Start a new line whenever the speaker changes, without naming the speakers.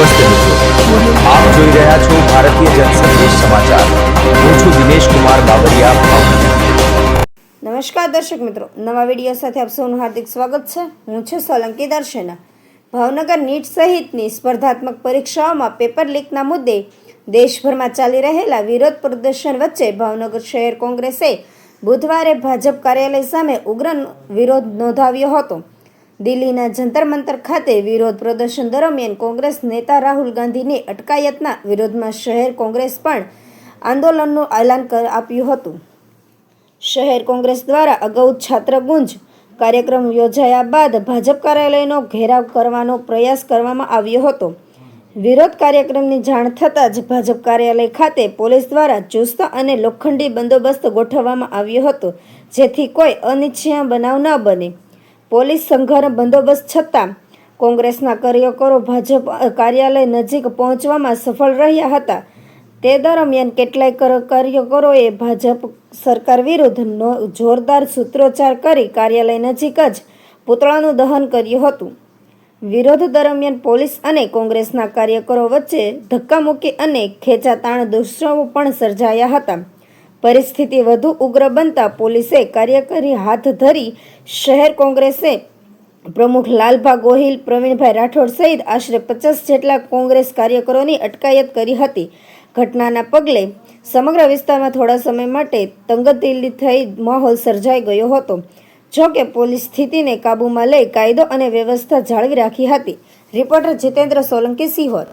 નમસ્તે મિત્રો, આપ જોઈ રહ્યા છો ભારતીય જનસંદેશ સમાચાર। હું છું દિનેશ કુમાર બાબરિયા, ભાવનગર।
નમસ્કાર દર્શક મિત્રો, નવા વિડીયો સાથે આપ સૌનું હાર્દિક સ્વાગત છે। હું છું સોલંકી દર્શના। ભાવનગર નીટ સહિતની સ્પર્ધાત્મક પરીક્ષાઓમાં પેપર લીકના મુદ્દે દેશભરમાં ચાલી રહેલા વિરોધ પ્રદર્શન વચ્ચે ભાવનગર શહેર કોંગ્રેસે બુધવારે ભાજપ કાર્યાલય સામે ઉગ્ર વિરોધ નોંધાવ્યો હતો। દિલ્હીના જંતર મંતર ખાતે વિરોધ પ્રદર્શન દરમિયાન કોંગ્રેસ નેતા રાહુલ ગાંધીની અટકાયતના વિરોધમાં શહેર કોંગ્રેસ પણ આંદોલનનું એલાન આપ્યું હતું। શહેર કોંગ્રેસ દ્વારા અગાઉ છાત્ર ગુંજ કાર્યક્રમ યોજાયા બાદ ભાજપ કાર્યાલયનો ઘેરાવ કરવાનો પ્રયાસ કરવામાં આવ્યો હતો। વિરોધ કાર્યક્રમની જાણ થતાં જ ભાજપ કાર્યાલય ખાતે પોલીસ દ્વારા ચુસ્ત અને લોખંડી બંદોબસ્ત ગોઠવવામાં આવ્યો હતો, જેથી કોઈ અનિચ્છનીય બનાવ ન બને। પોલીસ સંઘર્ષ બંદોબસ્ત છતાં કોંગ્રેસના કાર્યકરો ભાજપ કાર્યાલય નજીક પહોંચવામાં સફળ રહ્યા હતા। તે દરમિયાન કેટલાય કાર્યકરોએ ભાજપ સરકાર વિરુદ્ધ જોરદાર સૂત્રોચ્ચાર કરી કાર્યાલય નજીક જ પૂતળાનું દહન કર્યું હતું। વિરોધ દરમિયાન પોલીસ અને કોંગ્રેસના કાર્યકરો વચ્ચે ધક્કામુક્કી અને ખેંચાતાણ દ્રશ્યો પણ સર્જાયા હતા। પરિસ્થિતિ વધુ ઉગ્ર બનતા પોલીસે કાર્યવાહી હાથ ધરી શહેર કોંગ્રેસે પ્રમુખ લાલભા ગોહિલ, પ્રવીણભાઈ રાઠોડ સહિત આશરે 50 જેટલા કોંગ્રેસ કાર્યકરોની અટકાયત કરી હતી। ઘટનાના પગલે સમગ્ર વિસ્તારમાં થોડા સમય માટે તંગદિલી થઈ માહોલ સર્જાઈ ગયો હતો। જો કે પોલીસ સ્થિતિને કાબૂમાં લઈ કાયદો અને વ્યવસ્થા જાળવી રાખી હતી। રિપોર્ટર જીતેન્દ્ર સોલંકી, સિહોર।